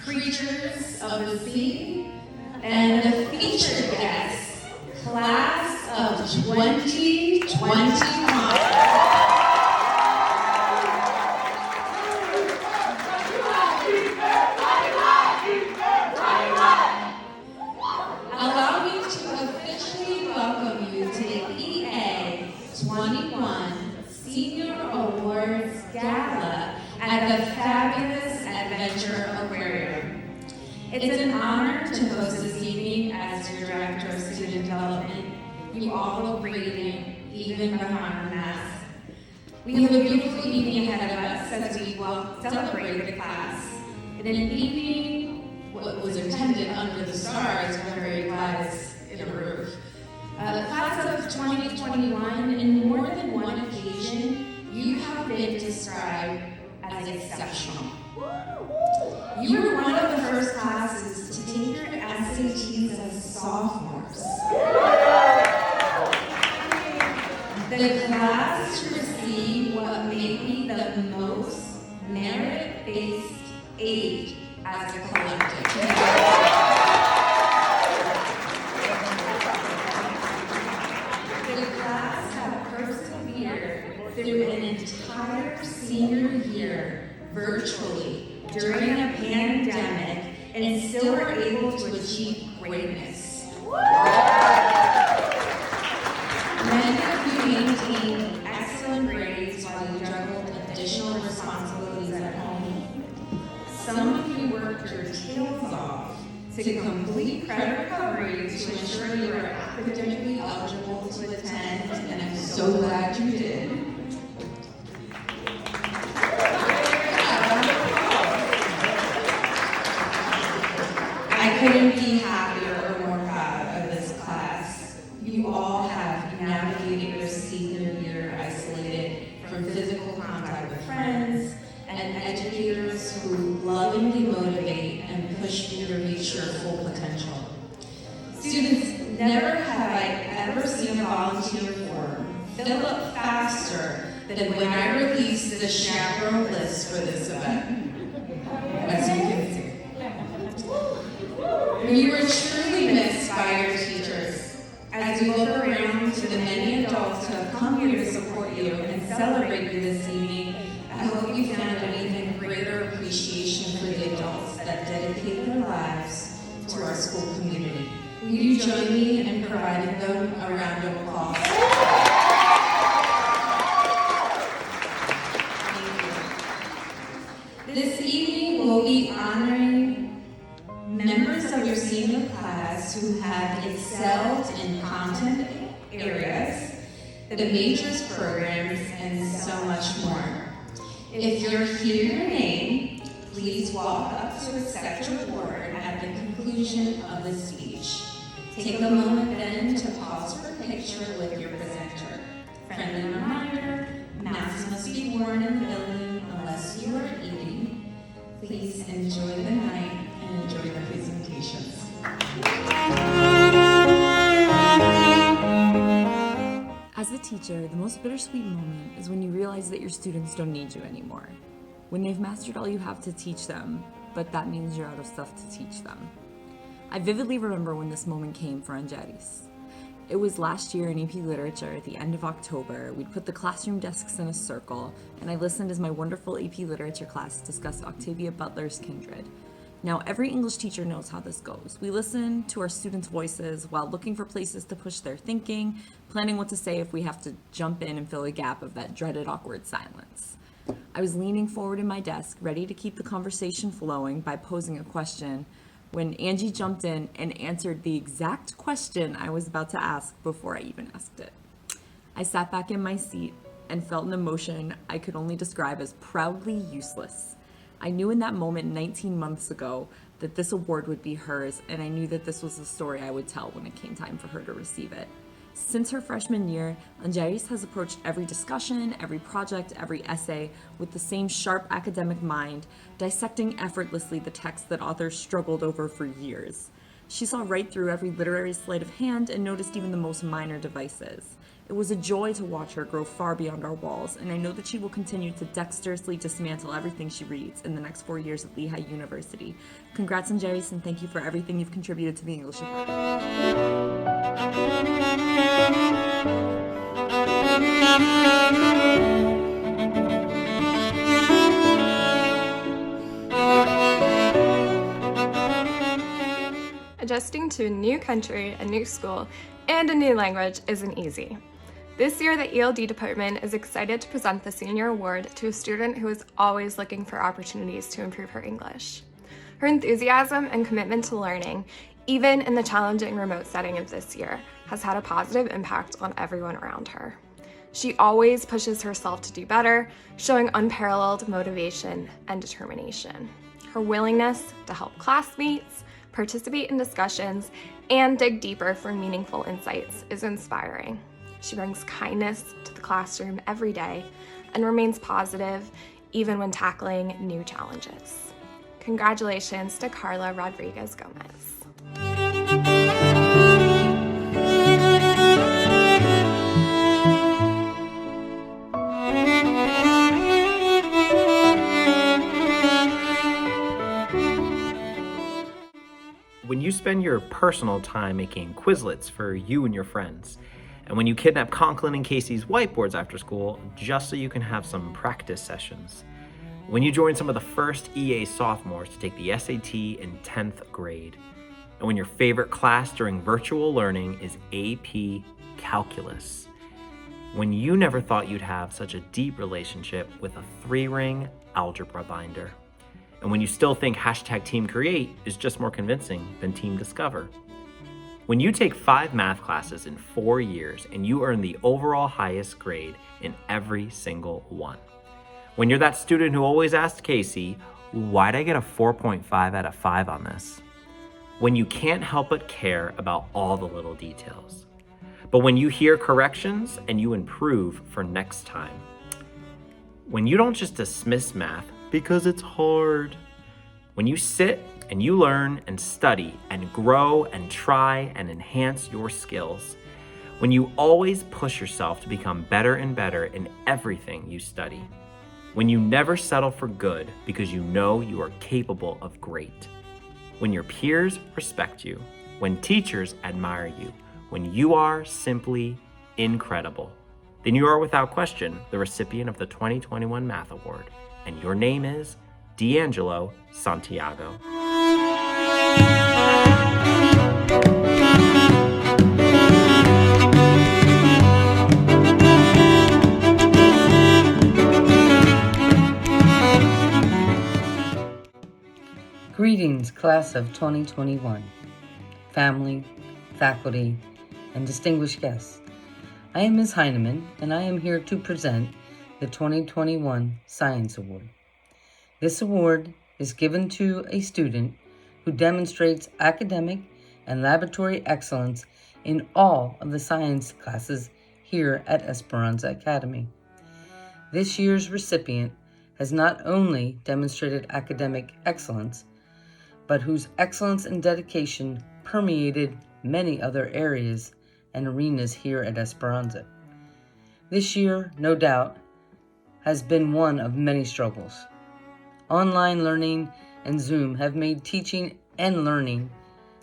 creatures of the sea, and the featured guest, class of 2021. Allow me to officially welcome you to the EA 21 Senior Awards Gala at the fabulous Adventure Aquarium. It's an honor to host this evening as your Director of Student Development. You all look radiant, even behind the mask. We have a beautiful evening ahead of us as we celebrate the class. In an evening what was intended under the stars, very wise in a roof. The class of 2021, in more than one occasion, you have been described as exceptional. You were one of the first classes to take your SATs as sophomores. The class to receive what may be the most merit-based aid as a collective. The class have persevered through an entire senior year virtually during a pandemic and still are able to achieve greatness. Many of you maintained excellent grades while you juggled additional responsibilities at home. Some of you worked your tails off to complete credit recovery to ensure you are academically eligible to attend, and I'm so glad you did. I couldn't be happier or more proud of this class. You all have navigated your senior year isolated from physical contact with friends and educators who lovingly motivate and push you to reach your full potential. Students, never have I ever seen a volunteer form fill up faster than when I released the chaperone list for this event. As you can see. You were truly missed by your teachers. As you look around to the many adults who have come here to support you and celebrate you this evening, I hope you found an even greater appreciation for the adults that dedicate their lives to our school community. Will you join me in providing them a round of applause? Thank you. This evening we'll be honoring members of your senior class who have excelled in content areas, the majors programs, and so much more. If you're here your name, please walk up to accept your award at the conclusion of the speech. Take a moment then to pause for a picture with your presenter. Friendly reminder, masks must be worn in the building unless you are eating. Please enjoy the night and enjoy the presentations. As a teacher, the most bittersweet moment is when you realize that your students don't need you anymore. When they've mastered all you have to teach them, but that means you're out of stuff to teach them. I vividly remember when this moment came for Angelis. It was last year in EP Literature at the end of October. We'd put the classroom desks in a circle, and I listened as my wonderful EP Literature class discussed Octavia Butler's Kindred. Now, every English teacher knows how this goes. We listen to our students' voices while looking for places to push their thinking, planning what to say if we have to jump in and fill a gap of that dreaded awkward silence. I was leaning forward in my desk, ready to keep the conversation flowing by posing a question, when Angie jumped in and answered the exact question I was about to ask before I even asked it. I sat back in my seat and felt an emotion I could only describe as proudly useless. I knew in that moment 19 months ago that this award would be hers, and I knew that this was the story I would tell when it came time for her to receive it. Since her freshman year, Angelis has approached every discussion, every project, every essay with the same sharp academic mind, dissecting effortlessly the text that authors struggled over for years. She saw right through every literary sleight of hand and noticed even the most minor devices. It was a joy to watch her grow far beyond our walls, and I know that she will continue to dexterously dismantle everything she reads in the next 4 years at Lehigh University. Congrats, Angeris, and thank you for everything you've contributed to the English department. Adjusting to a new country, a new school, and a new language isn't easy. This year, the ELD department is excited to present the Senior Award to a student who is always looking for opportunities to improve her English. Her enthusiasm and commitment to learning, even in the challenging remote setting of this year, has had a positive impact on everyone around her. She always pushes herself to do better, showing unparalleled motivation and determination. Her willingness to help classmates, participate in discussions, and dig deeper for meaningful insights is inspiring. She brings kindness to the classroom every day and remains positive even when tackling new challenges. Congratulations to Carla Rodriguez Gomez. When you spend your personal time making Quizlets for you and your friends, and when you kidnap Conklin and Casey's whiteboards after school just so you can have some practice sessions, when you join some of the first EA sophomores to take the SAT in 10th grade, and when your favorite class during virtual learning is AP Calculus, when you never thought you'd have such a deep relationship with a 3-ring algebra binder, and when you still think #Team Create is just more convincing than Team Discover. When you take 5 math classes in 4 years and you earn the overall highest grade in every single one. When you're that student who always asked Casey, why'd I get a 4.5 out of 5 on this? When you can't help but care about all the little details. But when you hear corrections and you improve for next time. When you don't just dismiss math because it's hard. When you sit and you learn and study and grow and try and enhance your skills. When you always push yourself to become better and better in everything you study. When you never settle for good because you know you are capable of great. When your peers respect you. When teachers admire you. When you are simply incredible. Then you are without question the recipient of the 2021 Math Award. And your name is D'Angelo Santiago. Greetings, class of 2021, family, faculty, and distinguished guests. I am Ms. Heineman, and I am here to present the 2021 Science Award. This award is given to a student who demonstrates academic and laboratory excellence in all of the science classes here at Esperanza Academy. This year's recipient has not only demonstrated academic excellence, but whose excellence and dedication permeated many other areas and arenas here at Esperanza. This year, no doubt, has been one of many struggles. Online learning and Zoom have made teaching and learning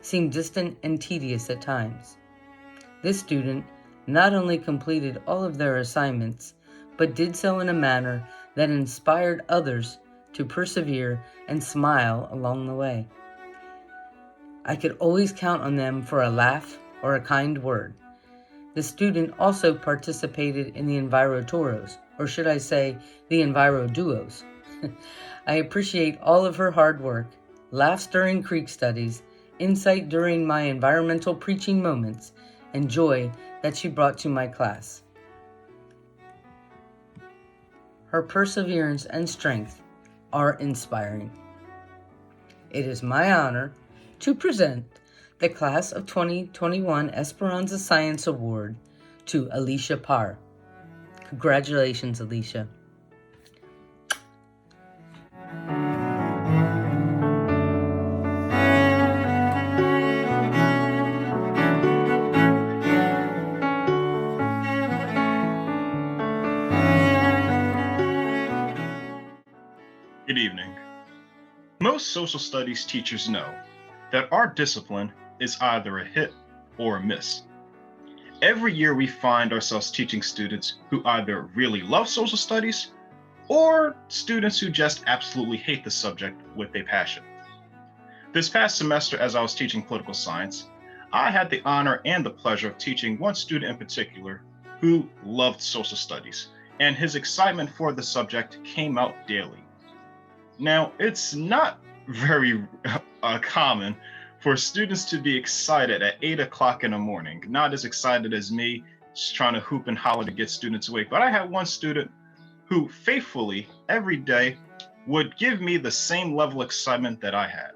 seem distant and tedious at times. This student not only completed all of their assignments, but did so in a manner that inspired others to persevere and smile along the way. I could always count on them for a laugh or a kind word. The student also participated in the Enviro Toros, or should I say, the Enviro Duos. I appreciate all of her hard work, laughs during creek studies, insight during my environmental preaching moments, and joy that she brought to my class. Her perseverance and strength are inspiring. It is my honor to present the Class of 2021 Esperanza Science Award to Alicia Parr. Congratulations, Alicia. Most social studies teachers know that our discipline is either a hit or a miss. Every year we find ourselves teaching students who either really love social studies or students who just absolutely hate the subject with a passion. This past semester, as I was teaching political science, I had the honor and the pleasure of teaching one student in particular who loved social studies, and his excitement for the subject came out daily. Now, it's not very common for students to be excited at 8 o'clock in the morning, not as excited as me, just trying to hoop and holler to get students awake. But I had one student who faithfully every day would give me the same level of excitement that I had.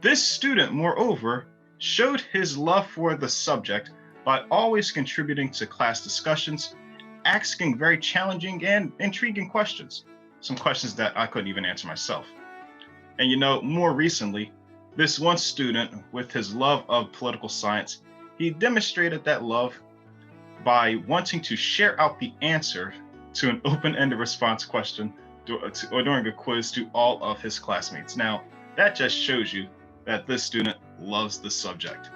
This student, moreover, showed his love for the subject by always contributing to class discussions, asking very challenging and intriguing questions, some questions that I couldn't even answer myself. And more recently, this one student, with his love of political science, he demonstrated that love by wanting to share out the answer to an open-ended response question or during a quiz to all of his classmates. Now, that just shows you that this student loves the subject.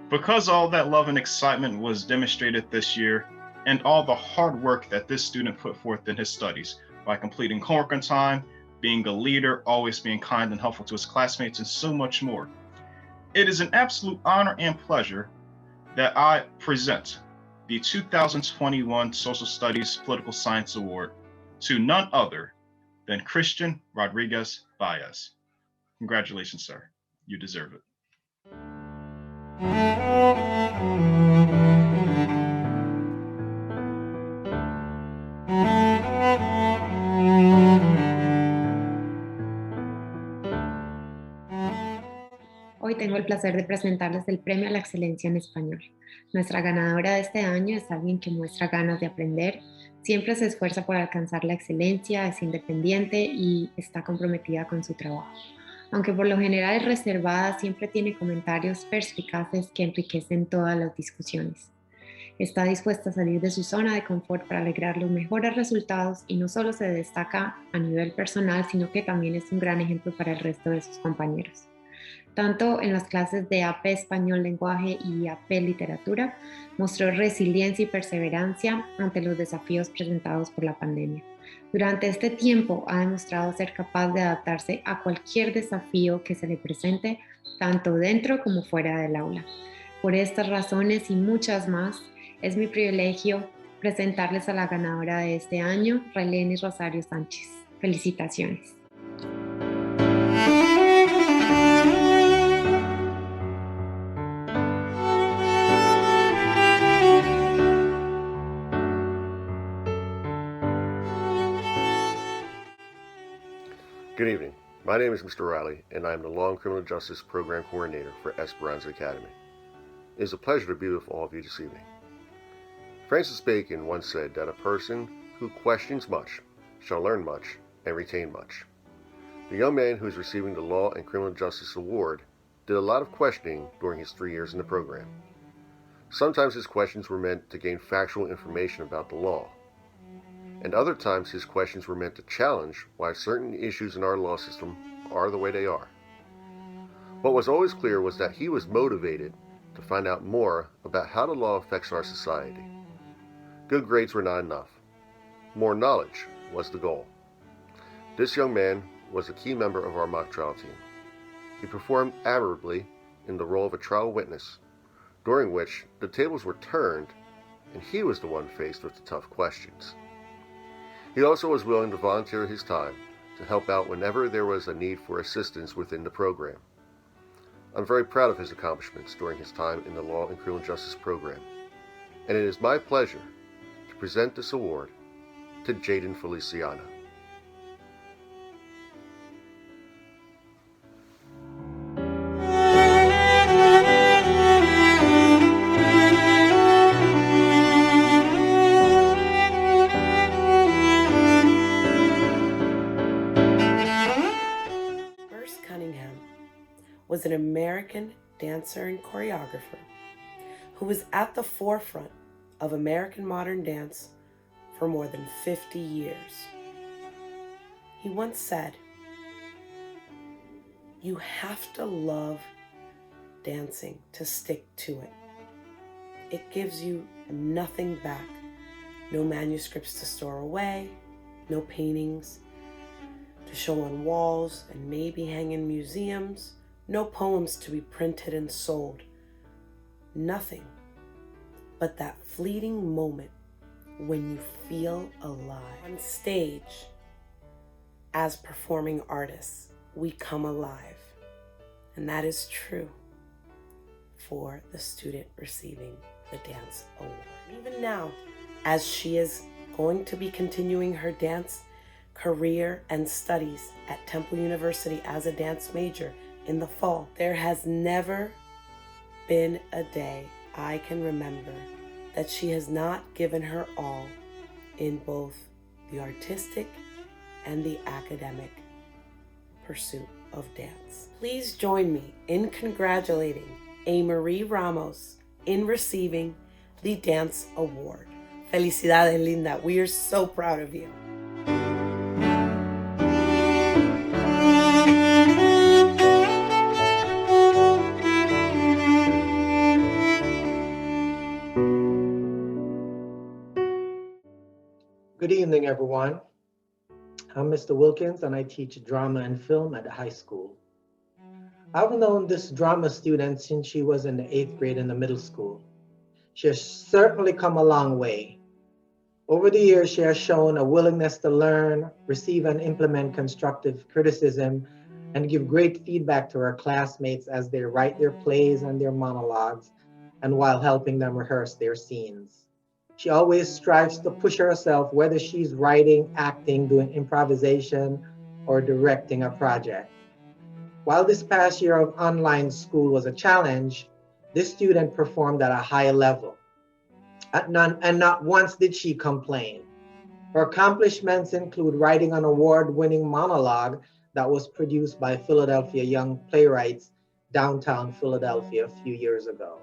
Because all that love and excitement was demonstrated this year, and all the hard work that this student put forth in his studies by completing homework on time, being a leader, always being kind and helpful to his classmates, and so much more, it is an absolute honor and pleasure that I present the 2021 Social Studies Political Science Award to none other than Christian Rodriguez Baez. Congratulations, sir. You deserve it. Hoy tengo el placer de presentarles el Premio a la Excelencia en Español. Nuestra ganadora de este año es alguien que muestra ganas de aprender, siempre se esfuerza por alcanzar la excelencia, es independiente y está comprometida con su trabajo. Aunque por lo general es reservada, siempre tiene comentarios perspicaces que enriquecen todas las discusiones. Está dispuesta a salir de su zona de confort para lograr los mejores resultados y no solo se destaca a nivel personal, sino que también es un gran ejemplo para el resto de sus compañeros. Tanto en las clases de AP Español Lenguaje y AP Literatura, mostró resiliencia y perseverancia ante los desafíos presentados por la pandemia. Durante este tiempo ha demostrado ser capaz de adaptarse a cualquier desafío que se le presente, tanto dentro como fuera del aula. Por estas razones y muchas más, es mi privilegio presentarles a la ganadora de este año, Raylene Rosario Sánchez. Felicitaciones. Good evening. My name is Mr. Riley, and I am the Law and Criminal Justice Program Coordinator for Esperanza Academy. It is a pleasure to be with all of you this evening. Francis Bacon once said that a person who questions much shall learn much and retain much. The young man who is receiving the Law and Criminal Justice Award did a lot of questioning during his 3 years in the program. Sometimes his questions were meant to gain factual information about the law, and other times his questions were meant to challenge why certain issues in our law system are the way they are. What was always clear was that he was motivated to find out more about how the law affects our society. Good grades were not enough. More knowledge was the goal. This young man was a key member of our mock trial team. He performed admirably in the role of a trial witness, during which the tables were turned and he was the one faced with the tough questions. He also was willing to volunteer his time to help out whenever there was a need for assistance within the program. I'm very proud of his accomplishments during his time in the Law and Criminal Justice Program, and it is my pleasure to present this award to Jaden Feliciano. Was an American dancer and choreographer who was at the forefront of American modern dance for more than 50 years. He once said, You have to love dancing to stick to it. It gives you nothing back. No manuscripts to store away, no paintings to show on walls and maybe hang in museums, no poems to be printed and sold. Nothing but that fleeting moment when you feel alive. On stage, as performing artists, we come alive. And that is true for the student receiving the dance award. Even now, as she is going to be continuing her dance career and studies at Temple University as a dance major in the fall, there has never been a day I can remember that she has not given her all in both the artistic and the academic pursuit of dance. Please join me in congratulating A. Marie Ramos in receiving the Dance Award. Felicidades, Linda. We are so proud of you. Good evening, everyone. I'm Mr. Wilkins, and I teach drama and film at the high school. I've known this drama student since she was in the 8th grade in the middle school. She has certainly come a long way. Over the years, she has shown a willingness to learn, receive and implement constructive criticism, and give great feedback to her classmates as they write their plays and their monologues, and while helping them rehearse their scenes. She always strives to push herself, whether she's writing, acting, doing improvisation, or directing a project. While this past year of online school was a challenge, this student performed at a high level. And not once did she complain. Her accomplishments include writing an award-winning monologue that was produced by Philadelphia Young Playwrights, downtown Philadelphia, a few years ago.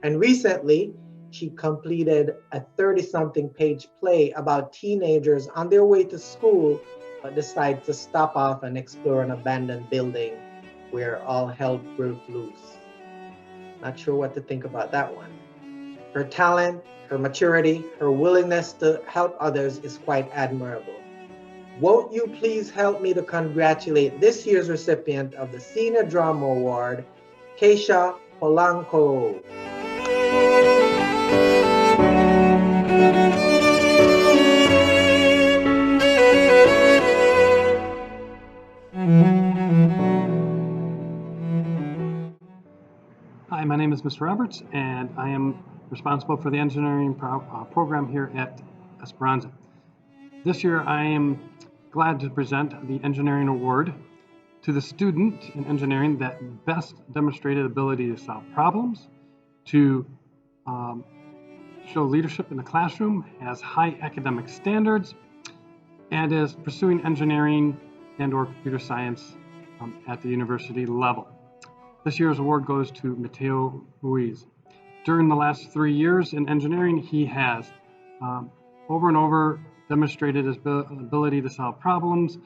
And recently, she completed a 30-something page play about teenagers on their way to school, but decided to stop off and explore an abandoned building where all hell broke loose. Not sure what to think about that one. Her talent, her maturity, her willingness to help others is quite admirable. Won't you please help me to congratulate this year's recipient of the Senior Drama Award, Keisha Polanco. Hi, my name is Mr. Roberts, and I am responsible for the engineering program here at Esperanza. This year, I am glad to present the Engineering Award to the student in engineering that best demonstrated ability to solve problems, to show leadership in the classroom, has high academic standards, and is pursuing engineering and/or computer science at the university level. This year's award goes to Mateo Ruiz. During the last 3 years in engineering, he has over and over demonstrated his ability to solve problems,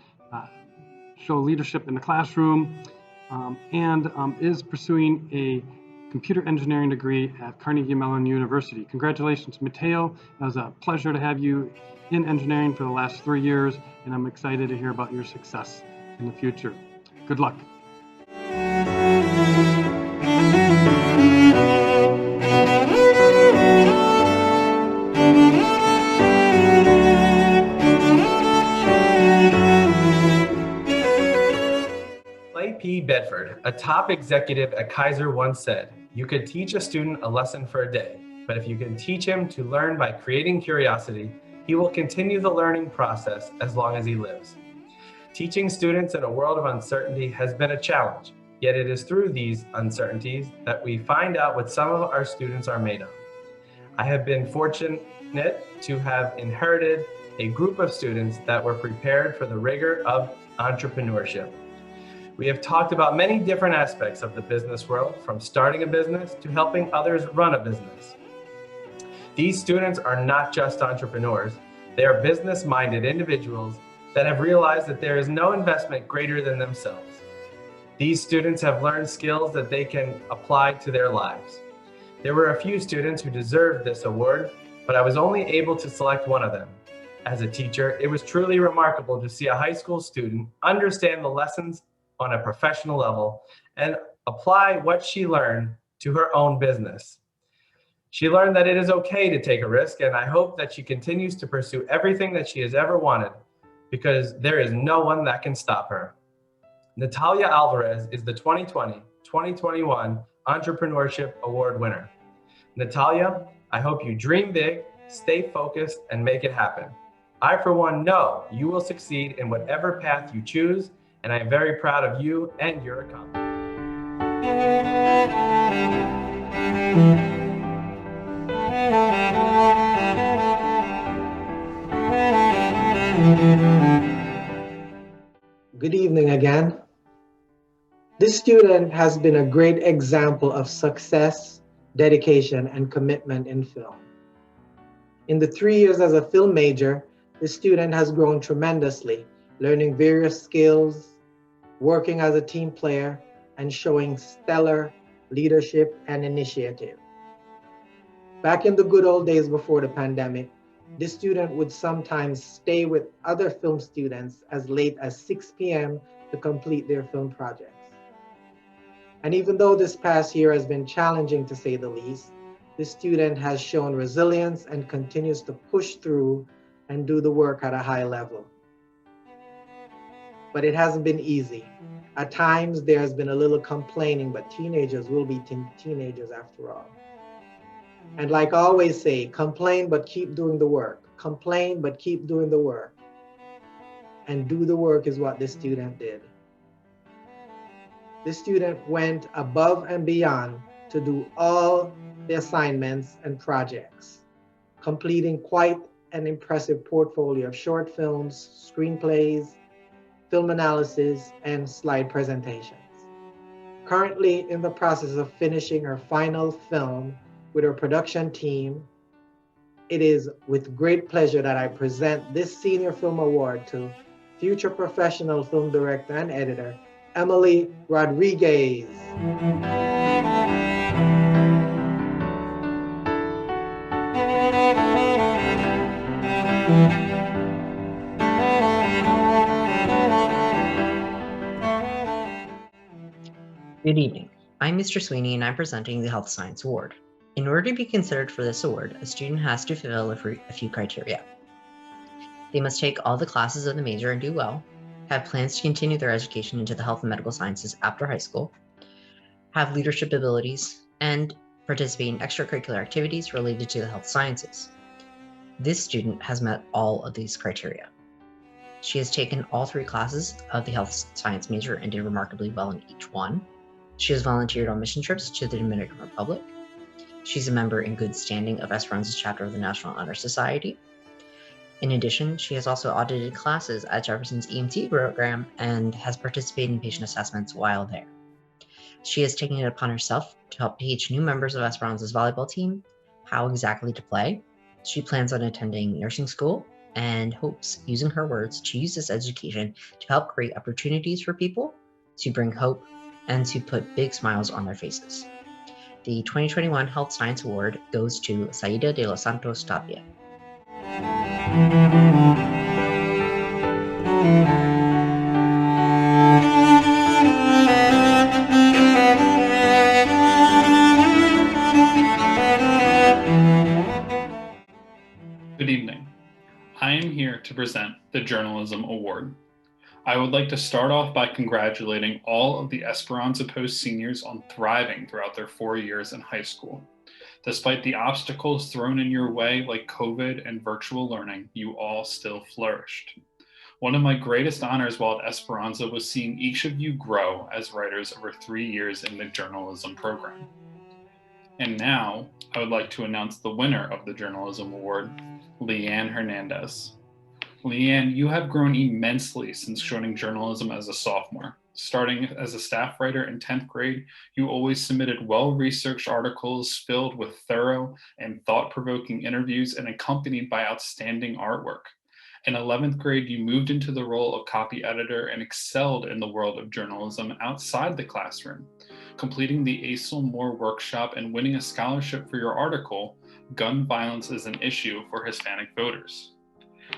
show leadership in the classroom, and is pursuing a computer engineering degree at Carnegie Mellon University. Congratulations, Mateo. It was a pleasure to have you in engineering for the last 3 years, and I'm excited to hear about your success in the future. Good luck. Clay P. Bedford, a top executive at Kaiser, once said, "You could teach a student a lesson for a day, but if you can teach him to learn by creating curiosity, he will continue the learning process as long as he lives." Teaching students in a world of uncertainty has been a challenge, yet it is through these uncertainties that we find out what some of our students are made of. I have been fortunate to have inherited a group of students that were prepared for the rigor of entrepreneurship. We have talked about many different aspects of the business world, from starting a business to helping others run a business. These students are not just entrepreneurs, they are business-minded individuals that have realized that there is no investment greater than themselves. These students have learned skills that they can apply to their lives. There were a few students who deserved this award, but I was only able to select one of them. As a teacher, it was truly remarkable to see a high school student understand the lessons on a professional level and apply what she learned to her own business. She learned that it is okay to take a risk, and I hope that she continues to pursue everything that she has ever wanted, because there is no one that can stop her. Natalia Alvarez is the 2020-2021 Entrepreneurship Award winner. Natalia, I hope you dream big, stay focused, and make it happen. I, for one, know you will succeed in whatever path you choose, and I am very proud of you and your accomplishment. Good evening again. This student has been a great example of success, dedication, and commitment in film. In the 3 years as a film major, this student has grown tremendously, learning various skills, working as a team player, and showing stellar leadership and initiative. Back in the good old days before the pandemic, this student would sometimes stay with other film students as late as 6 p.m. to complete their film projects. And even though this past year has been challenging to say the least, this student has shown resilience and continues to push through and do the work at a high level. But it hasn't been easy. At times there has been a little complaining, but teenagers will be teenagers after all. And like I always say, complain, but keep doing the work. Complain, but keep doing the work. And do the work is what this student did. This student went above and beyond to do all the assignments and projects, completing quite an impressive portfolio of short films, screenplays, film analysis, and slide presentations. Currently in the process of finishing her final film with her production team, it is with great pleasure that I present this Senior Film Award to future professional film director and editor, Emily Rodriguez. Good evening. I'm Mr. Sweeney and I'm presenting the Health Science Award. In order to be considered for this award, a student has to fulfill a few criteria. They must take all the classes of the major and do well, have plans to continue their education into the health and medical sciences after high school, have leadership abilities, and participate in extracurricular activities related to the health sciences. This student has met all of these criteria. She has taken all 3 classes of the health science major and did remarkably well in each one. She has volunteered on mission trips to the Dominican Republic. She's a member in good standing of Esperanza's chapter of the National Honor Society. In addition, she has also audited classes at Jefferson's EMT program and has participated in patient assessments while there. She has taken it upon herself to help teach new members of Esperanza's volleyball team how exactly to play. She plans on attending nursing school and hopes, using her words, to use this education to help create opportunities for people, to bring hope, and to put big smiles on their faces. The 2021 Health Science Award goes to Saida de los Santos Tapia. Good evening. I am here to present the Journalism Award. I would like to start off by congratulating all of the Esperanza Post seniors on thriving throughout their 4 years in high school. Despite the obstacles thrown in your way like COVID and virtual learning, you all still flourished. One of my greatest honors while at Esperanza was seeing each of you grow as writers over 3 years in the journalism program. And now I would like to announce the winner of the Journalism Award, Leanne Hernandez. Leanne, you have grown immensely since joining journalism as a sophomore. Starting as a staff writer in 10th grade, you always submitted well-researched articles filled with thorough and thought-provoking interviews and accompanied by outstanding artwork. In 11th grade, you moved into the role of copy editor and excelled in the world of journalism outside the classroom, completing the Aisel Moore workshop and winning a scholarship for your article, Gun Violence is an Issue for Hispanic Voters.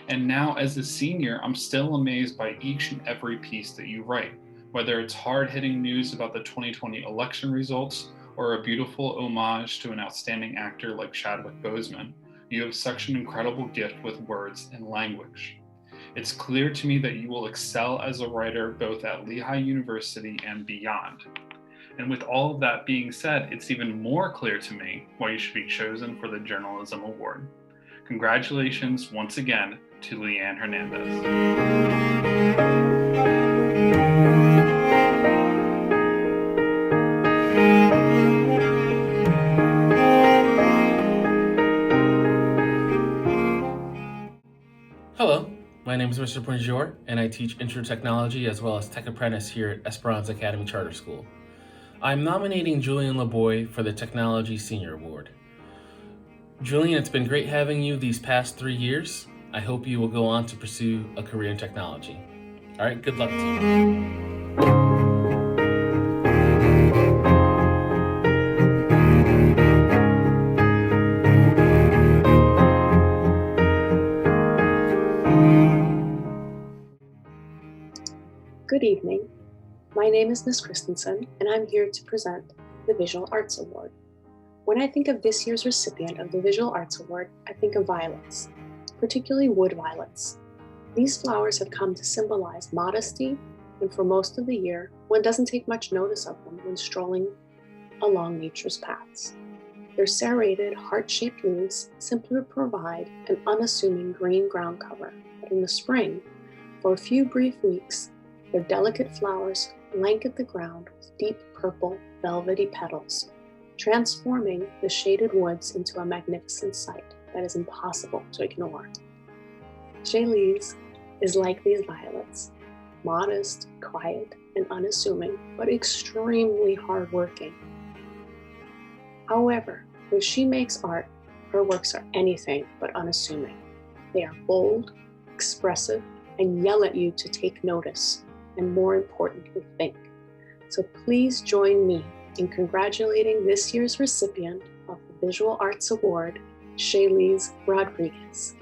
And now as a senior, I'm still amazed by each and every piece that you write, whether it's hard-hitting news about the 2020 election results or a beautiful homage to an outstanding actor like Chadwick Boseman. You have such an incredible gift with words and language. It's clear to me that you will excel as a writer both at Lehigh University and beyond. And with all of that being said, it's even more clear to me why you should be chosen for the Journalism Award. Congratulations once again to Leanne Hernandez. Hello, my name is Mr. Bonjour, and I teach Intro Technology as well as Tech Apprentice here at Esperanza Academy Charter School. I'm nominating Julian LeBoy for the Technology Senior Award. Julian, it's been great having you these past 3 years. I hope you will go on to pursue a career in technology. All right, good luck to you. Good evening. My name is Ms. Christensen, and I'm here to present the Visual Arts Award. When I think of this year's recipient of the Visual Arts Award, I think of violets, particularly wood violets. These flowers have come to symbolize modesty, and for most of the year, one doesn't take much notice of them when strolling along nature's paths. Their serrated, heart-shaped leaves simply provide an unassuming green ground cover, but in the spring, for a few brief weeks, their delicate flowers blanket the ground with deep purple, velvety petals, transforming the shaded woods into a magnificent sight that is impossible to ignore. Chalise is like these violets, modest, quiet, and unassuming, but extremely hardworking. However, when she makes art, her works are anything but unassuming. They are bold, expressive, and yell at you to take notice, and more importantly, think. So please join me in congratulating this year's recipient of the Visual Arts Award, Chalise Rodriguez.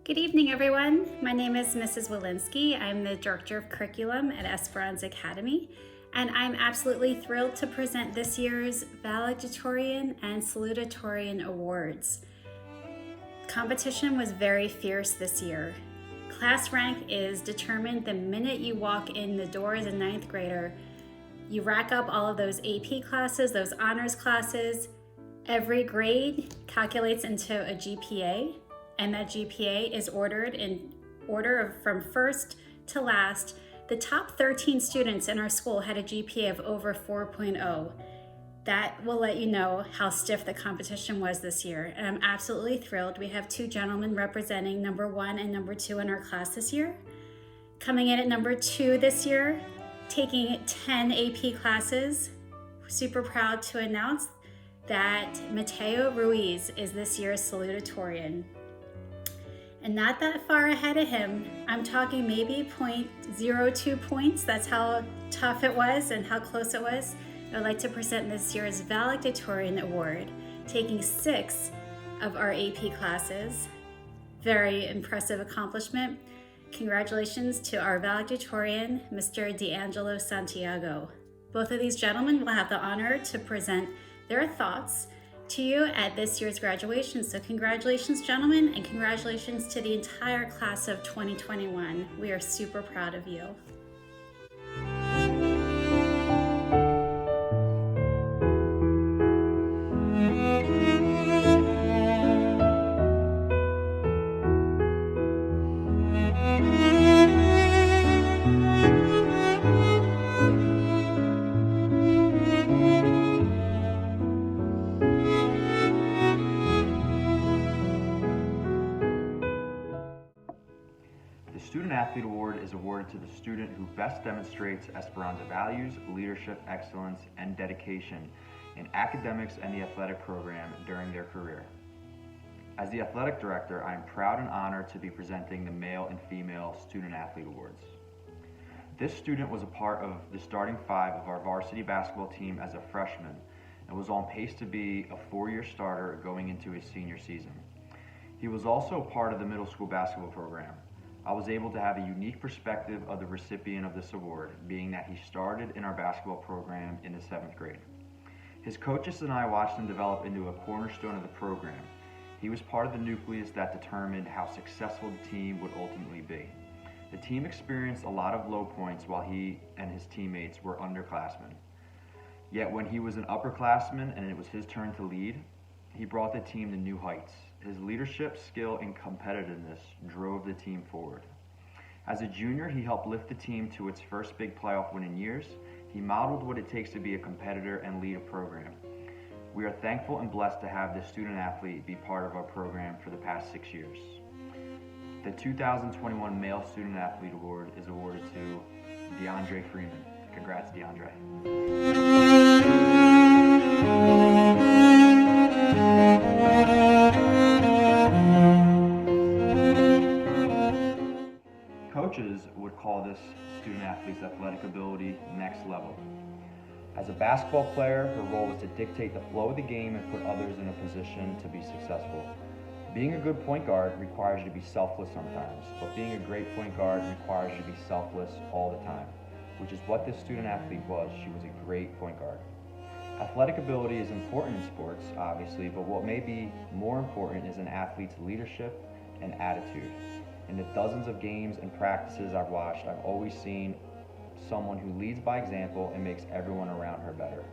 Good evening, everyone. My name is Mrs. Walensky. I'm the Director of Curriculum at Esperanza Academy, and I'm absolutely thrilled to present this year's Valedictorian and Salutatorian Awards. Competition was very fierce this year. Class rank is determined the minute you walk in the door as a 9th grader. You rack up all of those AP classes, those honors classes. Every grade calculates into a GPA, and that GPA is ordered in order from first to last. The top 13 students in our school had a GPA of over 4.0. That will let you know how stiff the competition was this year, and I'm absolutely thrilled. We have 2 gentlemen representing number 1 and number 2 in our class this year. Coming in at number 2 this year, taking 10 AP classes. Super proud to announce that Mateo Ruiz is this year's salutatorian. And not that far ahead of him, I'm talking maybe 0.02 points. That's how tough it was and how close it was. I'd like to present this year's Valedictorian Award, taking 6 of our AP classes. Very impressive accomplishment. Congratulations to our valedictorian, Mr. D'Angelo Santiago. Both of these gentlemen will have the honor to present their thoughts to you at this year's graduation. So congratulations, gentlemen, and congratulations to the entire class of 2021. We are super proud of you. The Student Athlete Award is awarded to the student who best demonstrates Esperanza values, leadership, excellence, and dedication in academics and the athletic program during their career. As the athletic director, I am proud and honored to be presenting the male and female Student Athlete Awards. This student was a part of the starting 5 of our varsity basketball team as a freshman and was on pace to be a 4-year starter going into his senior season. He was also part of the middle school basketball program. I was able to have a unique perspective of the recipient of this award, being that he started in our basketball program in the 7th grade. His coaches and I watched him develop into a cornerstone of the program. He was part of the nucleus that determined how successful the team would ultimately be. The team experienced a lot of low points while he and his teammates were underclassmen. Yet when he was an upperclassman and it was his turn to lead, he brought the team to new heights. His leadership, skill, and competitiveness drove the team forward. As a junior, he helped lift the team to its first big playoff win in years. He modeled what it takes to be a competitor and lead a program. We are thankful and blessed to have this student athlete be part of our program for the past 6 years. The 2021 Male Student Athlete Award is awarded to DeAndre Freeman. Congrats, DeAndre. Coaches would call this student athlete's athletic ability next level. As a basketball player, her role was to dictate the flow of the game and put others in a position to be successful. Being a good point guard requires you to be selfless sometimes, but being a great point guard requires you to be selfless all the time, which is what this student athlete was. She was a great point guard. Athletic ability is important in sports, obviously, but what may be more important is an athlete's leadership and attitude. In the dozens of games and practices I've watched, I've always seen someone who leads by example and makes everyone around her better.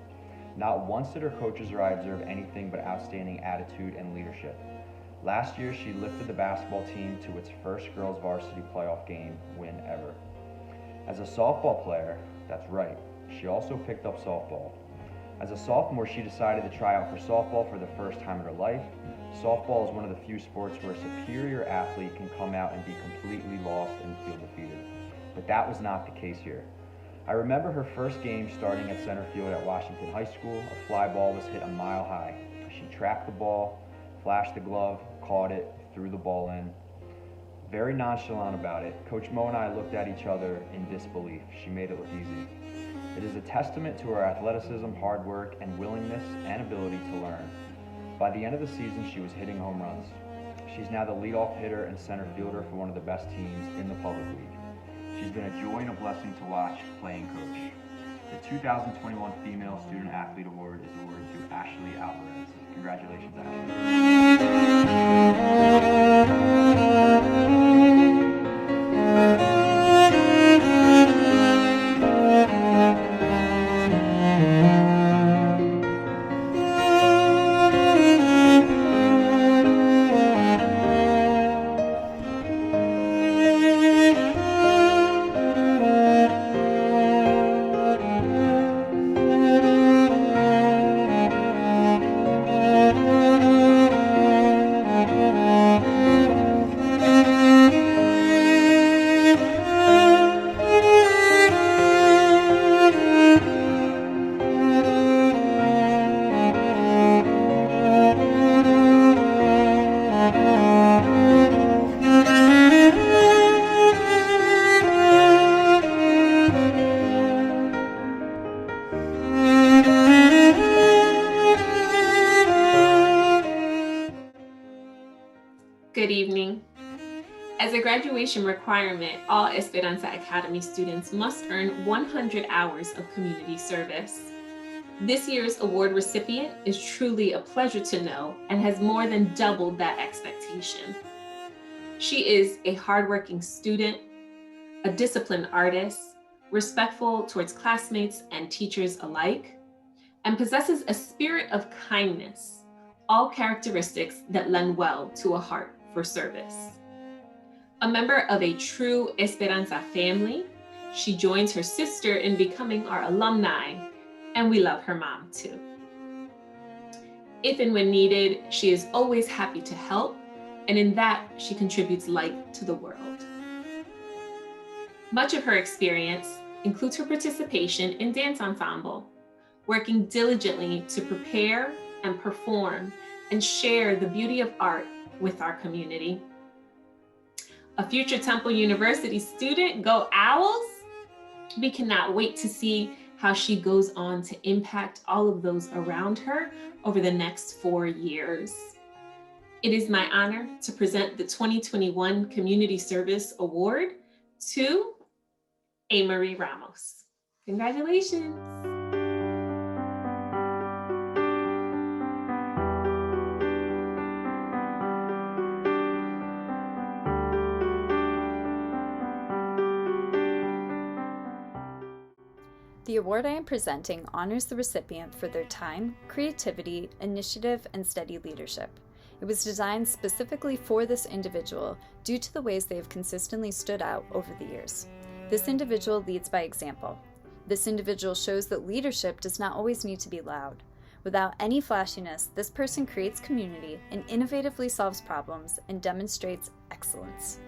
Not once did her coaches or I observe anything but outstanding attitude and leadership. Last year, she lifted the basketball team to its first girls varsity playoff game win ever. As a softball player, that's right, she also picked up softball. As a sophomore, she decided to try out for softball for the first time in her life. Softball is one of the few sports where a superior athlete can come out and be completely lost and feel defeated. But that was not the case here. I remember her first game starting at center field at Washington High School. A fly ball was hit a mile high. She tracked the ball, flashed the glove, caught it, threw the ball in. Very nonchalant about it, Coach Mo and I looked at each other in disbelief. She made it look easy. It is a testament to her athleticism, hard work, and willingness and ability to learn. By the end of the season, she was hitting home runs. She's now the leadoff hitter and center fielder for one of the best teams in the public league. She's been a joy and a blessing to watch play and coach. The 2021 Female Student Athlete Award is awarded to Ashley Alvarez. Congratulations, Ashley. Good evening. As a graduation requirement, all Esperanza Academy students must earn 100 hours of community service. This year's award recipient is truly a pleasure to know and has more than doubled that expectation. She is a hardworking student, a disciplined artist, respectful towards classmates and teachers alike, and possesses a spirit of kindness, all characteristics that lend well to a heart for service. A member of a true Esperanza family, she joins her sister in becoming our alumni, and we love her mom too. If and when needed, she is always happy to help, and in that, she contributes light to the world. Much of her experience includes her participation in dance ensemble, working diligently to prepare and perform and share the beauty of art with our community. A future Temple University student, go Owls! We cannot wait to see how she goes on to impact all of those around her over the next 4 years. It is my honor to present the 2021 Community Service Award to A. Marie Ramos. Congratulations. The award I am presenting honors the recipient for their time, creativity, initiative, and steady leadership. It was designed specifically for this individual due to the ways they have consistently stood out over the years. This individual leads by example. This individual shows that leadership does not always need to be loud. Without any flashiness, this person creates community and innovatively solves problems and demonstrates excellence.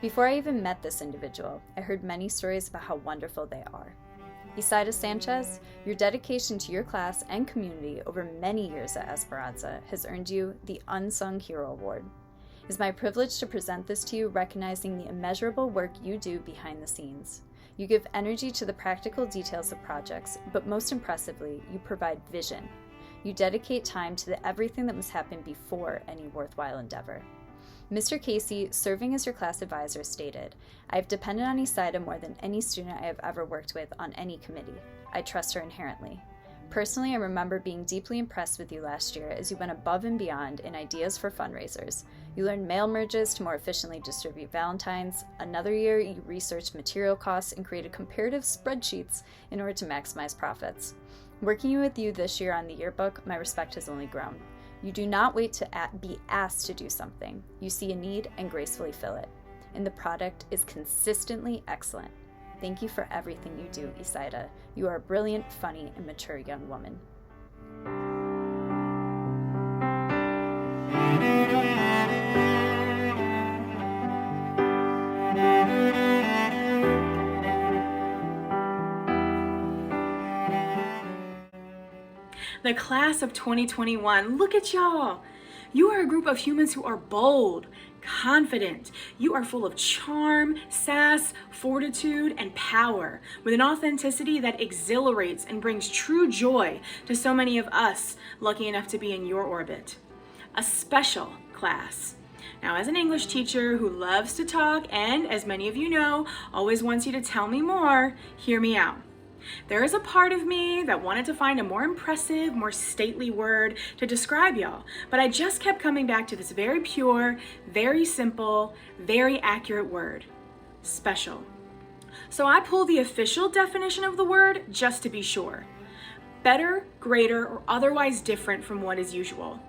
Before I even met this individual, I heard many stories about how wonderful they are. Isaida Sanchez, your dedication to your class and community over many years at Esperanza has earned you the Unsung Hero Award. It is my privilege to present this to you, recognizing the immeasurable work you do behind the scenes. You give energy to the practical details of projects, but most impressively, you provide vision. You dedicate time to the everything that must happen before any worthwhile endeavor. Mr. Casey, serving as your class advisor, stated, "I have depended on Isaida more than any student I have ever worked with on any committee. I trust her inherently. Personally, I remember being deeply impressed with you last year as you went above and beyond in ideas for fundraisers. You learned mail merges to more efficiently distribute Valentines. Another year, you researched material costs and created comparative spreadsheets in order to maximize profits. Working with you this year on the yearbook, my respect has only grown. You do not wait to be asked to do something. You see a need and gracefully fill it. And the product is consistently excellent. Thank you for everything you do, Isaida. You are a brilliant, funny, and mature young woman." The class of 2021, look at y'all. You are a group of humans who are bold, confident. You are full of charm, sass, fortitude, and power, with an authenticity that exhilarates and brings true joy to so many of us lucky enough to be in your orbit. A special class. Now, as an English teacher who loves to talk and, as many of you know, always wants you to tell me more, hear me out. There is a part of me that wanted to find a more impressive, more stately word to describe y'all, but I just kept coming back to this very pure, very simple, very accurate word: special. So I pulled the official definition of the word just to be sure. Better, greater, or otherwise different from what is usual.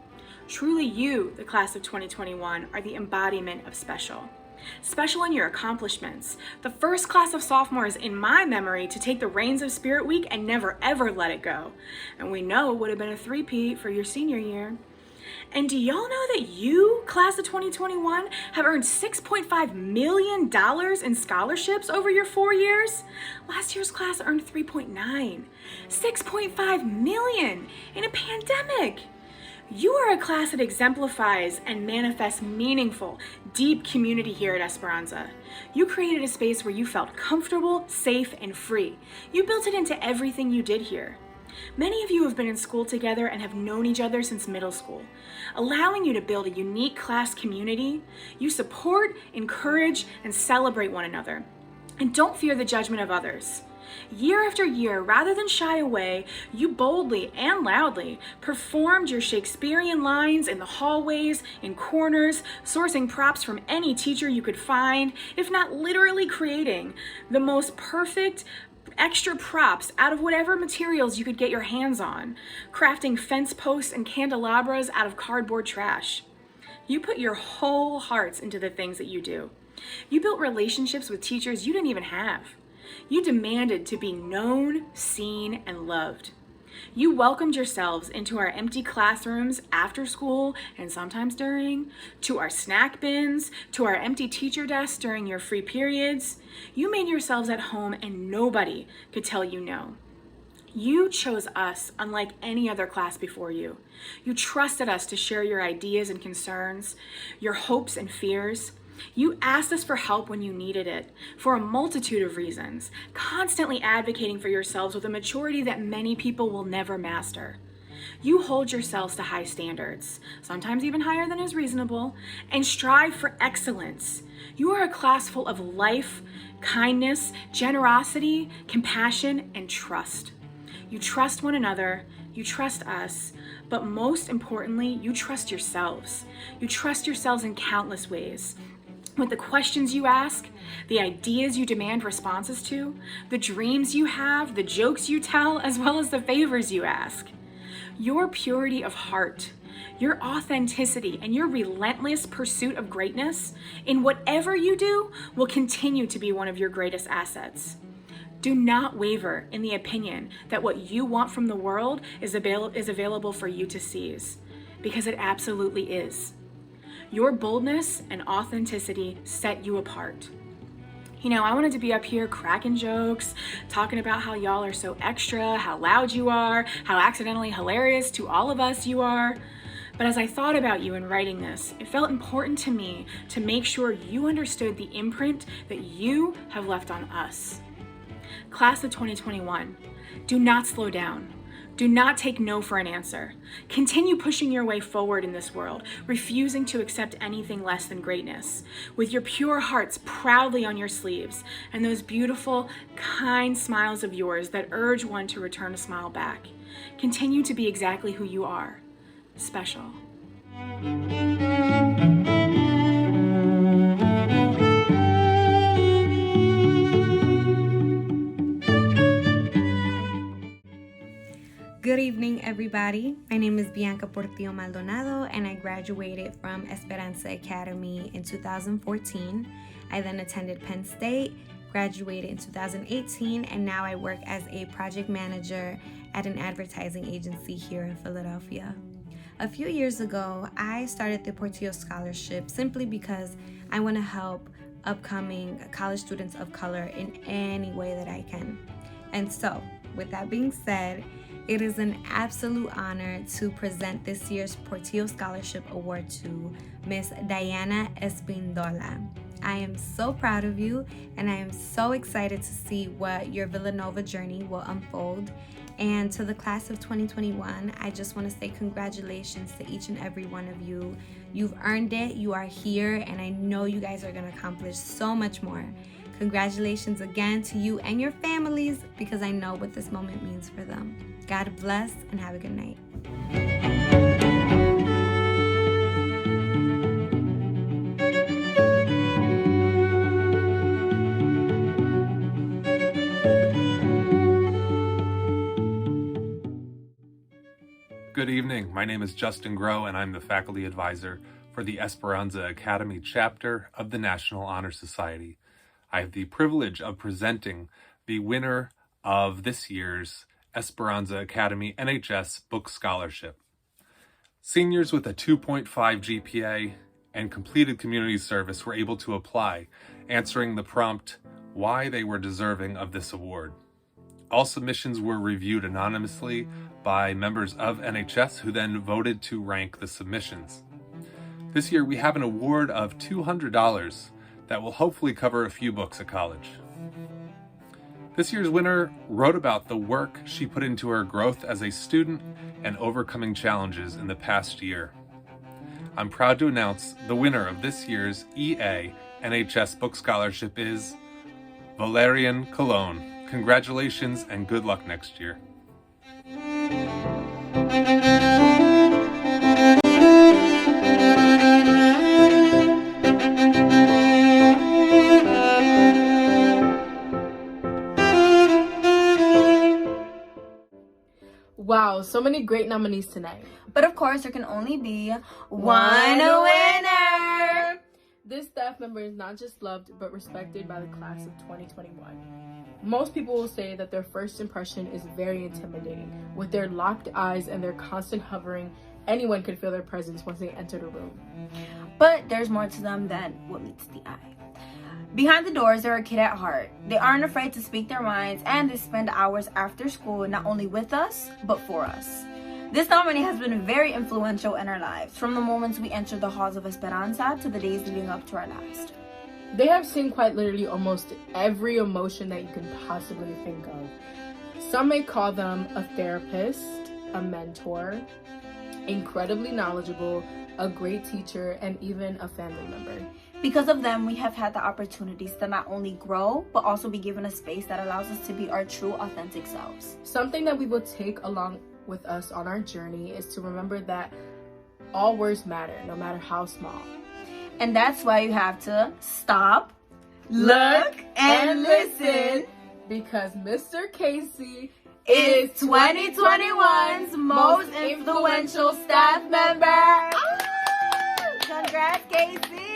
Truly you, the class of 2021, are the embodiment of special. Special in your accomplishments. The first class of sophomores in my memory to take the reins of Spirit Week and never ever let it go. And we know it would have been a three-peat for your senior year. And do y'all know that you, class of 2021, have earned $6.5 million in scholarships over your 4 years? Last year's class earned 3.9. $6.5 million in a pandemic. You are a class that exemplifies and manifests meaningful, deep community here at Esperanza. You created a space where you felt comfortable, safe, and free. You built it into everything you did here. Many of you have been in school together and have known each other since middle school, allowing you to build a unique class community. You support, encourage, and celebrate one another, and don't fear the judgment of others. Year after year, rather than shy away, you boldly and loudly performed your Shakespearean lines in the hallways, in corners, sourcing props from any teacher you could find, if not literally creating the most perfect extra props out of whatever materials you could get your hands on, crafting fence posts and candelabras out of cardboard trash. You put your whole hearts into the things that you do. You built relationships with teachers you didn't even have. You demanded to be known, seen, and loved. You welcomed yourselves into our empty classrooms after school and sometimes during, to our snack bins, to our empty teacher desks during your free periods. You made yourselves at home and nobody could tell you no. You chose us unlike any other class before you. You trusted us to share your ideas and concerns, your hopes and fears. You asked us for help when you needed it, for a multitude of reasons, constantly advocating for yourselves with a maturity that many people will never master. You hold yourselves to high standards, sometimes even higher than is reasonable, and strive for excellence. You are a class full of life, kindness, generosity, compassion, and trust. You trust one another, you trust us, but most importantly, you trust yourselves. You trust yourselves in countless ways. With the questions you ask, the ideas you demand responses to, the dreams you have, the jokes you tell, as well as the favors you ask. Your purity of heart, your authenticity, and your relentless pursuit of greatness in whatever you do will continue to be one of your greatest assets. Do not waver in the opinion that what you want from the world is available for you to seize, because it absolutely is. Your boldness and authenticity set you apart. You know, I wanted to be up here cracking jokes, talking about how y'all are so extra, how loud you are, how accidentally hilarious to all of us you are. But as I thought about you in writing this, it felt important to me to make sure you understood the imprint that you have left on us. Class of 2021, do not slow down. Do not take no for an answer. Continue pushing your way forward in this world, refusing to accept anything less than greatness, with your pure hearts proudly on your sleeves, and those beautiful, kind smiles of yours that urge one to return a smile back. Continue to be exactly who you are, special. Good evening, everybody. My name is Bianca Portillo Maldonado, and I graduated from Esperanza Academy in 2014. I then attended Penn State, graduated in 2018, and now I work as a project manager at an advertising agency here in Philadelphia. A few years ago, I started the Portillo Scholarship simply because I want to help upcoming college students of color in any way that I can. And so, with that being said, it is an absolute honor to present this year's Portillo Scholarship Award to Miss Diana Espindola. I am so proud of you, and I am so excited to see what your Villanova journey will unfold. And to the class of 2021, I just want to say congratulations to each and every one of you. You've earned it, you are here, and I know you guys are going to accomplish so much more. Congratulations again to you and your families, because I know what this moment means for them. God bless and have a good night. Good evening. My name is Justin Groh, and I'm the faculty advisor for the Esperanza Academy chapter of the National Honor Society. I have the privilege of presenting the winner of this year's Esperanza Academy NHS Book Scholarship. Seniors with a 2.5 GPA and completed community service were able to apply, answering the prompt why they were deserving of this award. All submissions were reviewed anonymously by members of NHS, who then voted to rank the submissions. This year we have an award of $200 that will hopefully cover a few books at college. This year's winner wrote about the work she put into her growth as a student and overcoming challenges in the past year. I'm proud to announce the winner of this year's EA NHS Book Scholarship is Valerian Cologne. Congratulations and good luck next year. Wow, so many great nominees tonight. But of course, there can only be one winner! This staff member is not just loved, but respected by the class of 2021. Most people will say that their first impression is very intimidating. With their locked eyes and their constant hovering, anyone could feel their presence once they enter the room. But there's more to them than what meets the eye. Behind the doors, they're a kid at heart. They aren't afraid to speak their minds, and they spend hours after school not only with us, but for us. This nominee has been very influential in our lives, from the moments we entered the halls of Esperanza to the days leading up to our last. They have seen quite literally almost every emotion that you can possibly think of. Some may call them a therapist, a mentor, incredibly knowledgeable, a great teacher, and even a family member. Because of them, we have had the opportunities to not only grow, but also be given a space that allows us to be our true, authentic selves. Something that we will take along with us on our journey is to remember that all words matter, no matter how small. And that's why you have to stop, look, and listen. Because Mr. Casey is 2021's most influential staff member. Congrats, Casey!